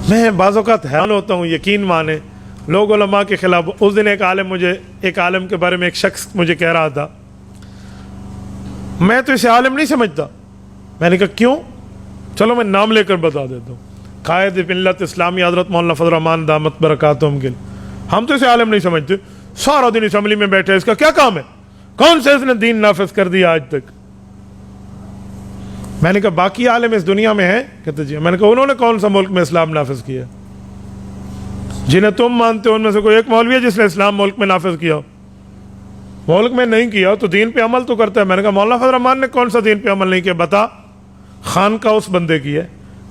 میں بعض اوقات حیران ہوتا ہوں، یقین مانے لوگ علماء کے خلاف. اس دن ایک عالم کے بارے میں ایک شخص مجھے کہہ رہا تھا میں تو اسے عالم نہیں سمجھتا. میں نے کہا کیوں؟ چلو میں نام لے کر بتا دیتا ہوں. قائد ملت اسلامی حضرت مولانا فضل الرحمان دامت برکاتہم کے ہم تو اسے عالم نہیں سمجھتے، سارا دن اسمبلی میں بیٹھے، اس کا کیا کام ہے؟ کون سے اس نے دین نافذ کر دیا آج تک؟ میں نے کہا باقی عالم اس دنیا میں ہیں؟ کہتے جی. میں نے کہا انہوں نے کون سا ملک میں اسلام نافذ کیا؟ جنہیں تم مانتے ہو ان میں سے کوئی ایک مولوی ہے جس نے اسلام ملک میں نافذ کیا؟ ملک میں نہیں کیا تو دین پہ عمل تو کرتا ہے. میں نے کہا مولانا فضل الرحمان نے کون سا دین پہ عمل نہیں کیا بتا. خانقاہ اس بندے کی ہے،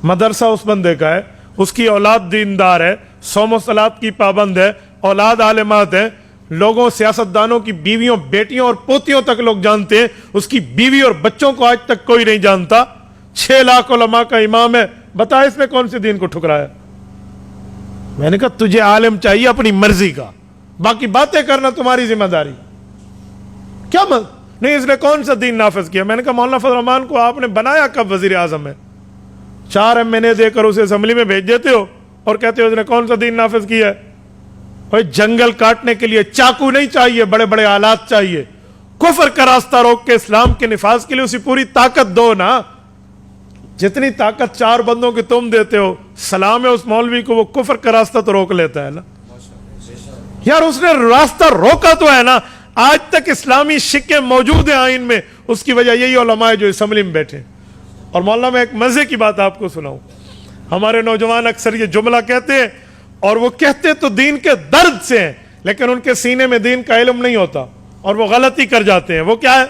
مدرسہ اس بندے کا ہے، اس کی اولاد دیندار ہے، صوم و صلات کی پابند ہے، اولاد عالمات ہیں، لوگوں سیاستدانوں کی بیویوں بیٹیوں اور پوتیوں تک لوگ جانتے ہیں، اس کی بیوی اور بچوں کو آج تک کوئی نہیں جانتا. 6 لاکھ علماء کا امام ہے، بتا اس نے کون سے دین کو ٹھکرایا؟ میں نے کہا تجھے عالم چاہیے اپنی مرضی کا، باقی باتیں کرنا تمہاری ذمہ داری. کیا نہیں اس نے کون سا دین نافذ کیا؟ میں نے کہا مولانا فضل الرحمان کو آپ نے بنایا کب وزیر اعظم ہے؟ 4 MNA دے کر اسے اسمبلی میں بھیج دیتے ہو اور کہتے ہو اس نے کون سا دین نافذ کیا ہے؟ بھائی جنگل کاٹنے کے لیے چاقو نہیں چاہیے، بڑے بڑے آلات چاہیے. کفر کا راستہ روک کے اسلام کے نفاذ کے لیے اسی پوری طاقت دو نا، جتنی طاقت 4 بندوں کی تم دیتے ہو. سلام ہے اس مولوی کو، وہ کفر کا راستہ تو روک لیتا ہے نا یار. اس نے راستہ روکا تو ہے نا. آج تک اسلامی شکیں موجود ہیں آئین میں، اس کی وجہ یہی علماء ہے جو اسمبلی میں بیٹھے. اور مولانا میں ایک مزے کی بات آپ کو سناؤں. ہمارے نوجوان اکثر یہ جملہ کہتے ہیں اور وہ کہتے تو دین کے درد سے ہیں، لیکن ان کے سینے میں دین کا علم نہیں ہوتا اور وہ غلطی کر جاتے ہیں. وہ کیا ہے؟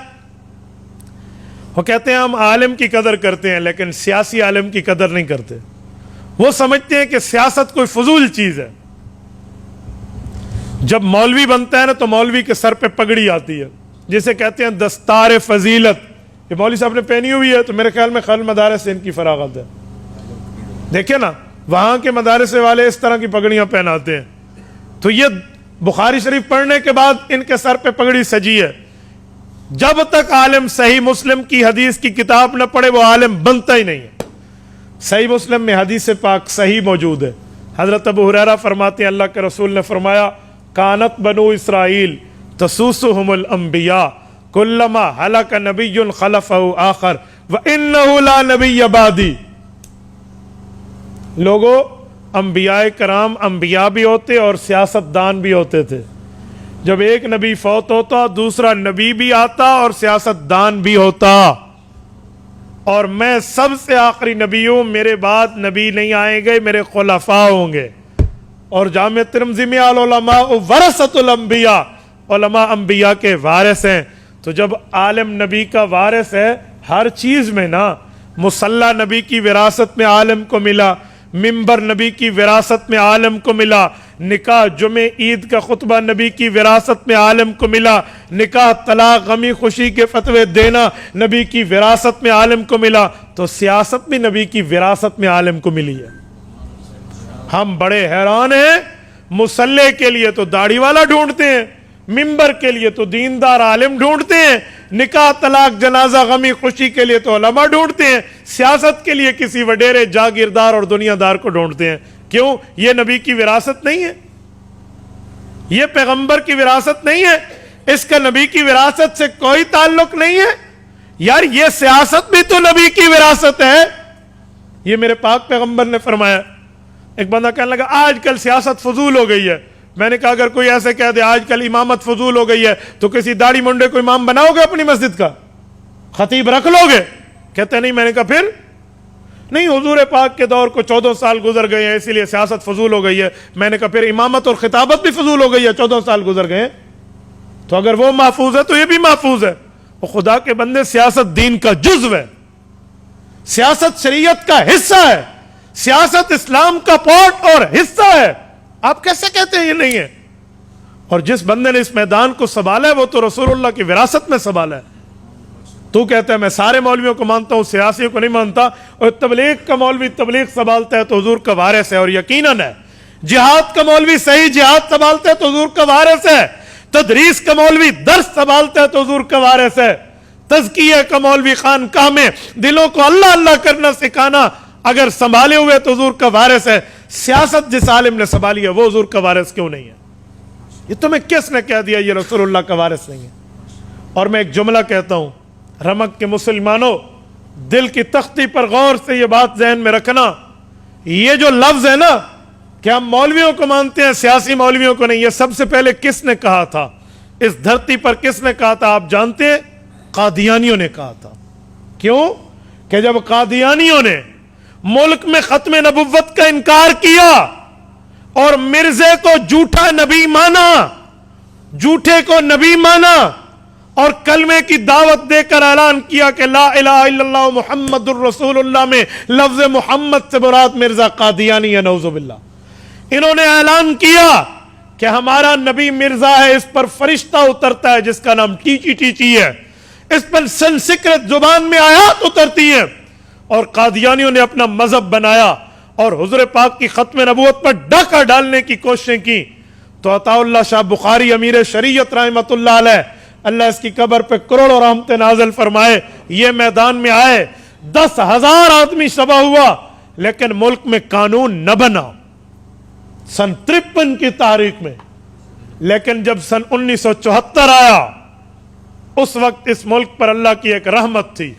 وہ کہتے ہیں ہم عالم کی قدر کرتے ہیں لیکن سیاسی عالم کی قدر نہیں کرتے. وہ سمجھتے ہیں کہ سیاست کوئی فضول چیز ہے. جب مولوی بنتا ہے نا تو مولوی کے سر پہ پگڑی آتی ہے جسے کہتے ہیں دستار فضیلت. یہ مولوی صاحب نے پہنی ہوئی ہے تو میرے خیال میں خل مدارس سے ان کی فراغت ہے. دیکھیں نا وہاں کے مدارس والے اس طرح کی پگڑیاں پہناتے ہیں. تو یہ بخاری شریف پڑھنے کے بعد ان کے سر پہ پگڑی سجی ہے. جب تک عالم صحیح مسلم کی حدیث کی کتاب نہ پڑھے وہ عالم بنتا ہی نہیں ہے. صحیح مسلم میں حدیث پاک صحیح موجود ہے. حضرت ابو ہریرہ فرماتے ہیں اللہ کے رسول نے فرمایا کانت بنو اسرائیل تسوسهم الانبیاء کلما ہلک نبی خلفہ آخر وانہ لا نبی بعدی. لوگوں انبیاء کرام انبیاء بھی ہوتے اور سیاست دان بھی ہوتے تھے. جب ایک نبی فوت ہوتا دوسرا نبی بھی آتا اور سیاست دان بھی ہوتا. اور میں سب سے آخری نبی ہوں، میرے بعد نبی نہیں آئیں گے، میرے خلفاء ہوں گے. اور جامع ترمذی میں العلماء ورثۃ الانبیاء، علماء انبیاء کے وارث ہیں. تو جب عالم نبی کا وارث ہے ہر چیز میں نا، مصلی نبی کی وراثت میں عالم کو ملا، منبر نبی کی وراثت میں عالم کو ملا، نکاح جمعہ عید کا خطبہ نبی کی وراثت میں عالم کو ملا، نکاح طلاق غمی خوشی کے فتوے دینا نبی کی وراثت میں عالم کو ملا. تو سیاست بھی نبی کی وراثت میں عالم کو ملی ہے. ہم بڑے حیران ہیں، مصلی کے لیے تو داڑھی والا ڈھونڈتے ہیں، منبر کے لیے تو دیندار عالم ڈھونڈتے ہیں، نکاح طلاق جنازہ غمی خوشی کے لیے تو علماء ڈھونڈتے ہیں، سیاست کے لیے کسی وڈیرے جاگیردار اور دنیا دار کو ڈھونڈتے ہیں. کیوں؟ یہ نبی کی وراثت نہیں ہے، یہ پیغمبر کی وراثت نہیں ہے، اس کا نبی کی وراثت سے کوئی تعلق نہیں ہے. یار یہ سیاست بھی تو نبی کی وراثت ہے. یہ میرے پاک پیغمبر نے فرمایا. ایک بندہ کہنے لگا آج کل سیاست فضول ہو گئی ہے. میں نے کہا اگر کوئی ایسے کہہ دے آج کل امامت فضول ہو گئی ہے تو کسی داڑھی منڈے کو امام بناؤ گے اپنی مسجد کا؟ خطیب رکھ لو گے؟ کہتے نہیں. میں نے کہا پھر نہیں، حضور پاک کے دور کو 14 سال گزر گئے ہیں اسی لیے سیاست فضول ہو گئی ہے. میں نے کہا پھر امامت اور خطابت بھی فضول ہو گئی ہے، 14 سال گزر گئے ہیں. تو اگر وہ محفوظ ہے تو یہ بھی محفوظ ہے. وہ خدا کے بندے سیاست دین کا جزو ہے، سیاست شریعت کا حصہ ہے، سیاست اسلام کا پارٹ اور حصہ ہے. آپ کیسے کہتے ہیں یہ نہیں ہے؟ اور جس بندے نے اس میدان کو سنبھالا ہے وہ تو رسول اللہ کی وراثت میں سنبھالا ہے. تو کہتا ہے میں سارے مولویوں کو مانتا ہوں، سیاسیوں کو نہیں مانتا. اور تبلیغ کا مولوی تبلیغ سنبھالتا ہے تو حضور کا وارث ہے. اور یقیناً ہے جہاد کا مولوی صحیح جہاد سنبھالتا ہے تو حضور کا وارث ہے. تدریس کا مولوی درس سنبھالتا ہے تو حضور کا وارث ہے. تزکیہ کا مولوی خانقاہ میں دلوں کو اللہ اللہ کرنا سکھانا اگر سنبھالے ہوئے تو حضور کا وارث ہے، سیاست جس عالم نے سنبھالی ہے وہ حضور کا وارث کیوں نہیں ہے؟ یہ تمہیں کس نے کہہ دیا یہ رسول اللہ کا وارث نہیں ہے؟ اور میں ایک جملہ کہتا ہوں، رمک کے مسلمانوں، دل کی تختی پر غور سے یہ بات ذہن میں رکھنا، یہ جو لفظ ہے نا کہ ہم مولویوں کو مانتے ہیں سیاسی مولویوں کو نہیں، یہ سب سے پہلے کس نے کہا تھا؟ اس دھرتی پر کس نے کہا تھا آپ جانتے ہیں؟ قادیانیوں نے کہا تھا۔ کیوں؟ کہ جب قادیانیوں نے ملک میں ختم نبوت کا انکار کیا اور مرزے کو جھوٹا نبی مانا، جھوٹے کو نبی مانا، اور کلمے کی دعوت دے کر اعلان کیا کہ لا الہ الا اللہ محمد الرسول اللہ میں لفظ محمد سے مراد مرزا قادیانی ہے، نعوذ باللہ۔ انہوں نے اعلان کیا کہ ہمارا نبی مرزا ہے، اس پر فرشتہ اترتا ہے جس کا نام ٹیچی ٹیچی ہے، اس پر سنسکرت زبان میں آیات اترتی ہیں، اور قادیانیوں نے اپنا مذہب بنایا اور حضور پاک کی ختم نبوت پر ڈاکہ ڈالنے کی کوششیں کی۔ تو عطا اللہ شاہ بخاری امیر شریعت رحمۃ اللہ علیہ، اللہ اس کی قبر پہ کروڑوں رحمتیں نازل فرمائے، یہ میدان میں آئے، 10,000 آدمی شبہ ہوا، لیکن ملک میں قانون نہ بنا سن 53 کی تاریخ میں۔ لیکن جب سن 1974 آیا، اس وقت اس ملک پر اللہ کی ایک رحمت تھی،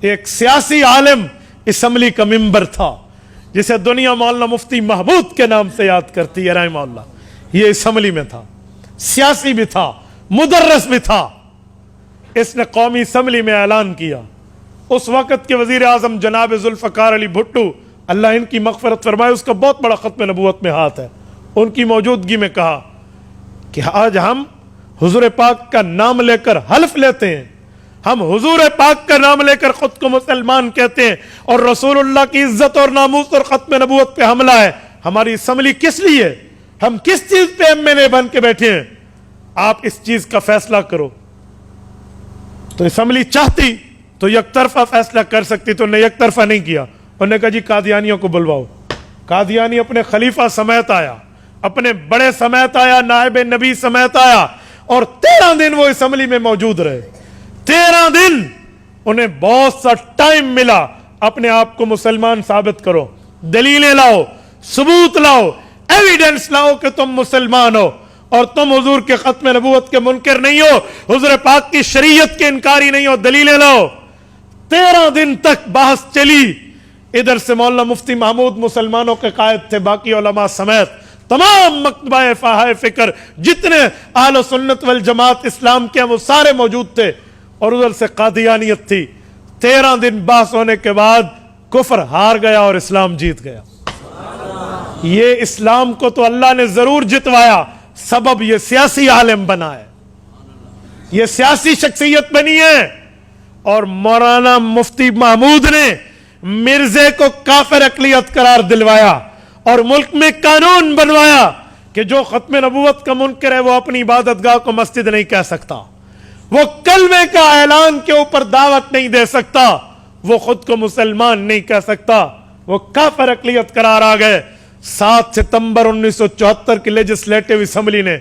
ایک سیاسی عالم اسمبلی کا ممبر تھا جسے دنیا مولانا مفتی محمود کے نام سے یاد کرتی ہے رحمہ اللہ، یہ اسمبلی میں تھا، سیاسی بھی تھا، مدرس بھی تھا۔ اس نے قومی اسمبلی میں اعلان کیا، اس وقت کے وزیر اعظم جناب ذوالفقار علی بھٹو، اللہ ان کی مغفرت فرمائے، اس کا بہت بڑا ختم نبوت میں ہاتھ ہے، ان کی موجودگی میں کہا کہ آج ہم حضور پاک کا نام لے کر حلف لیتے ہیں، ہم حضور پاک کا نام لے کر خود کو مسلمان کہتے ہیں، اور رسول اللہ کی عزت اور ناموس اور ختم نبوت پہ حملہ ہے، ہماری اسمبلی کس لیے؟ ہم کس چیز پہ MLA بن کے بیٹھے ہیں؟ آپ اس چیز کا فیصلہ کرو۔ تو اسمبلی چاہتی تو یک طرفہ فیصلہ کر سکتی، تو نے یک طرفہ نہیں کیا، انہوں نے کہا جی قادیانیوں کو بلواؤ۔ قادیانی اپنے خلیفہ سمیت آیا، اپنے بڑے سمیت آیا، نائب نبی سمیت آیا، اور 13 دن وہ اسمبلی میں موجود رہے۔ 13 دن انہیں بہت سا ٹائم ملا، اپنے آپ کو مسلمان ثابت کرو، دلیلیں لاؤ، ثبوت لاؤ، ایویڈنس لاؤ کہ تم مسلمان ہو اور تم حضور کے ختم نبوت کے منکر نہیں ہو، حضور پاک کی شریعت کے انکاری نہیں ہو، دلیلیں لاؤ۔ 13 دن تک بحث چلی۔ ادھر سے مولانا مفتی محمود مسلمانوں کے قائد تھے، باقی علماء سمیت تمام مکتبہ فقہ فکر جتنے اہل سنت والجماعت اسلام کے ہیں وہ سارے موجود تھے، اور ادھر سے قادیانیت تھی۔ 13 دن بحث ہونے کے بعد کفر ہار گیا اور اسلام جیت گیا۔ یہ اسلام کو تو اللہ نے ضرور جتوایا، سبب یہ سیاسی عالم بنا ہے، یہ سیاسی شخصیت بنی ہے، اور مولانا مفتی محمود نے مرزے کو کافر اقلیت قرار دلوایا اور ملک میں قانون بنوایا کہ جو ختم نبوت کا منکر ہے وہ اپنی عبادت گاہ کو مسجد نہیں کہہ سکتا، وہ کلمے کا اعلان کے اوپر دعوت نہیں دے سکتا، وہ خود کو مسلمان نہیں کہہ سکتا، وہ کافر اقلیت قرار آ گئے۔ 7 ستمبر 1974 کی لیجسلیٹو اسمبلی نے،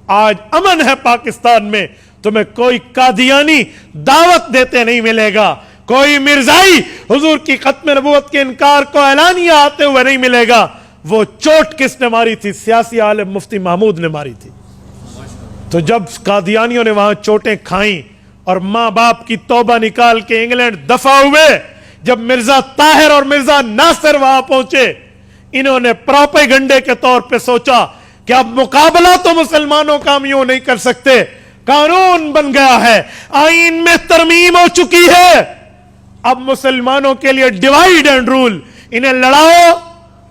آج امن ہے پاکستان میں، تمہیں کوئی قادیانی دعوت دیتے نہیں ملے گا، کوئی مرزائی حضور کی ختم نبوت کے انکار کو اعلانیہ آتے ہوئے نہیں ملے گا۔ وہ چوٹ کس نے ماری تھی؟ سیاسی عالم مفتی محمود نے ماری تھی۔ تو جب قادیانیوں نے وہاں چوٹیں کھائیں اور ماں باپ کی توبہ نکال کے انگلینڈ دفع ہوئے، جب مرزا طاہر اور مرزا ناصر وہاں پہنچے، انہوں نے پروپیگنڈے کے طور پہ سوچا کہ اب مقابلہ تو مسلمانوں کا ہم یوں نہیں کر سکتے، قانون بن گیا ہے، آئین میں ترمیم ہو چکی ہے، اب مسلمانوں کے لیے ڈیوائیڈ اینڈ رول، انہیں لڑاؤ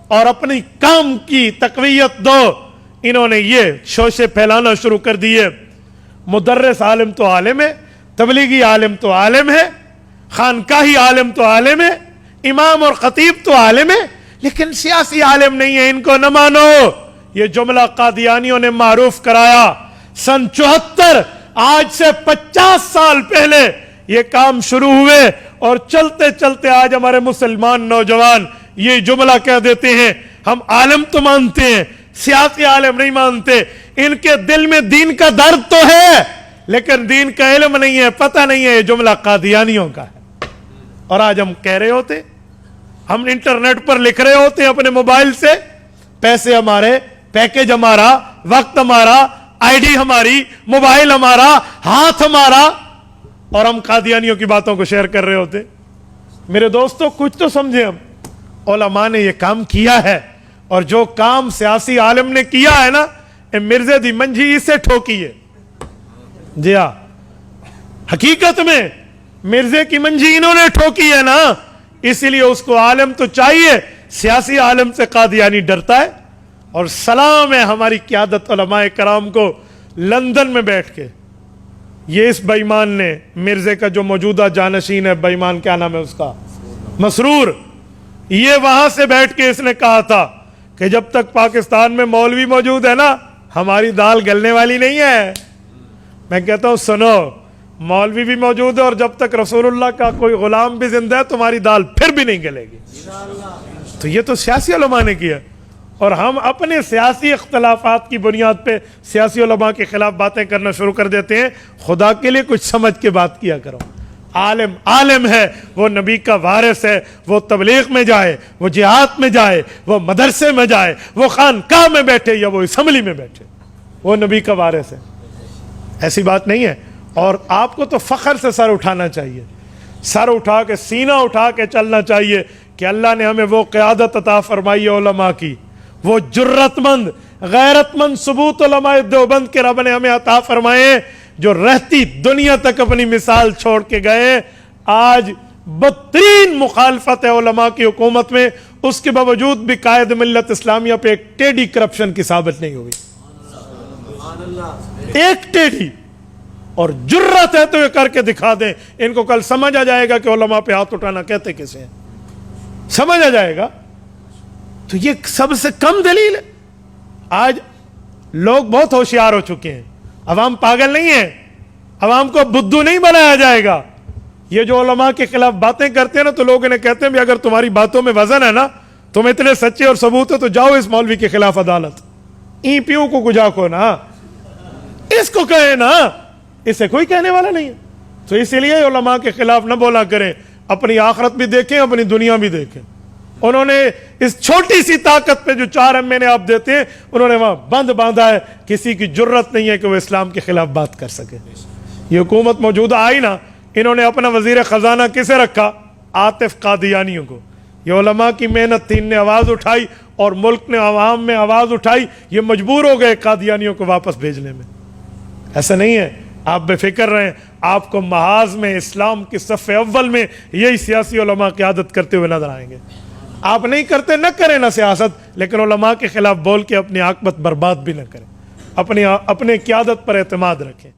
اور اپنی کام کی تقویت دو۔ انہوں نے یہ شوشے پھیلانا شروع کر دیے۔ مدرس عالم تو عالم ہے، تبلیغی عالم تو عالم ہے، خانقاہی عالم تو عالم ہے، امام اور خطیب تو عالم ہے، لیکن سیاسی عالم نہیں ہے، ان کو نہ مانو۔ یہ جملہ قادیانیوں نے معروف کرایا۔ سن 74، آج سے 50 سال پہلے یہ کام شروع ہوئے، اور چلتے چلتے آج ہمارے مسلمان نوجوان یہ جملہ کہہ دیتے ہیں، ہم عالم تو مانتے ہیں، سیاسی عالم نہیں مانتے۔ ان کے دل میں دین کا درد تو ہے، لیکن دین کا علم نہیں ہے، پتہ نہیں ہے یہ جملہ قادیانیوں کا ہے۔ اور آج ہم کہہ رہے ہوتے ہم انٹرنیٹ پر لکھ رہے ہوتے ہیں اپنے موبائل سے، پیسے ہمارے، پیکج ہمارا، وقت ہمارا، آئی ڈی ہماری، موبائل ہمارا، ہاتھ ہمارا، اور ہم قادیانیوں کی باتوں کو شیئر کر رہے ہوتے۔ میرے دوستوں کچھ تو سمجھیں، ہم علماء نے یہ کام کیا ہے، اور جو کام سیاسی عالم نے کیا ہے نا، مرزے دی منجھی اسے ٹھوکی ہے۔ جی ہاں، حقیقت میں مرزے کی منجھی انہوں نے ٹھوکی ہے نا، اسی لیے اس کو عالم تو چاہیے، سیاسی عالم سے قادیانی ڈرتا ہے۔ اور سلام ہے ہماری قیادت علماء کرام کو، لندن میں بیٹھ کے یہ اس بے ایمان نے، مرزے کا جو موجودہ جانشین ہے، بے ایمان کیا نام ہے اس کا، مسرور، یہ وہاں سے بیٹھ کے اس نے کہا تھا کہ جب تک پاکستان میں مولوی موجود ہے نا، ہماری دال گلنے والی نہیں ہے۔ میں کہتا ہوں سنو، مولوی بھی موجود ہے، اور جب تک رسول اللہ کا کوئی غلام بھی زندہ ہے تمہاری دال پھر بھی نہیں گلے گی۔ تو یہ تو سیاسی علماء نے کیا، اور ہم اپنے سیاسی اختلافات کی بنیاد پہ سیاسی علماء کے خلاف باتیں کرنا شروع کر دیتے ہیں۔ خدا کے لیے کچھ سمجھ کے بات کیا کرو۔ عالم عالم ہے، وہ نبی کا وارث ہے، وہ تبلیغ میں جائے، وہ جہاد میں جائے، وہ مدرسے میں جائے، وہ خانقاہ میں بیٹھے یا وہ اسمبلی میں بیٹھے، وہ نبی کا وارث ہے۔ ایسی بات نہیں ہے۔ اور آپ کو تو فخر سے سر اٹھانا چاہیے، سر اٹھا کے، سینہ اٹھا کے چلنا چاہیے کہ اللہ نے ہمیں وہ قیادت عطا فرمائی ہے علماء کی، وہ جرت مند، غیرت مند ثبوت علماء دیوبند کے رب نے ہمیں عطا فرمائے، جو رہتی دنیا تک اپنی مثال چھوڑ کے گئے۔ آج بدترین مخالفت ہے علماء کی حکومت میں، اس کے باوجود بھی قائد ملت اسلامیہ پہ ایک ٹیڑھی کرپشن کی ثابت نہیں ہوئی، ایک ٹیڑھی۔ اور جرت ہے تو یہ کر کے دکھا دیں، ان کو کل سمجھ آ جائے گا کہ علماء پہ ہاتھ اٹھانا کہتے کسے ہیں، سمجھ آ جائے گا۔ تو یہ سب سے کم دلیل ہے۔ آج لوگ بہت ہوشیار ہو چکے ہیں، عوام پاگل نہیں ہے، عوام کو بدھو نہیں بنایا جائے گا۔ یہ جو علماء کے خلاف باتیں کرتے ہیں نا، تو لوگ انہیں کہتے ہیں بھی اگر تمہاری باتوں میں وزن ہے نا، تم اتنے سچے اور ثبوت ہے، تو جاؤ اس مولوی کے خلاف عدالت، ای پیو کو گجا کو نا، اس کو کہے نا، اسے کوئی کہنے والا نہیں ہے۔ تو اسی لیے علماء کے خلاف نہ بولا کریں، اپنی آخرت بھی دیکھیں، اپنی دنیا بھی دیکھیں۔ انہوں نے اس چھوٹی سی طاقت پہ جو 4 مہینے آپ دیتے ہیں، انہوں نے وہاں بند باندھا ہے، کسی کی جرت نہیں ہے کہ وہ اسلام کے خلاف بات کر سکے۔ یہ حکومت موجودہ آئی نا، انہوں نے اپنا وزیر خزانہ کسے رکھا؟ عاطف قادیانیوں کو۔ یہ علماء کی محنت تھی، ان نے آواز اٹھائی، اور ملک نے عوام میں آواز اٹھائی، یہ مجبور ہو گئے قادیانیوں کو واپس بھیجنے میں۔ ایسا نہیں ہے، آپ بے فکر رہیں، آپ کو محاذ میں اسلام کی صف اول میں یہی سیاسی علماء قیادت کرتے ہوئے نظر آئیں گے۔ آپ نہیں کرتے، نہ کریں نہ سیاست، لیکن علماء کے خلاف بول کے اپنی عاقبت برباد بھی نہ کریں، اپنے قیادت پر اعتماد رکھیں۔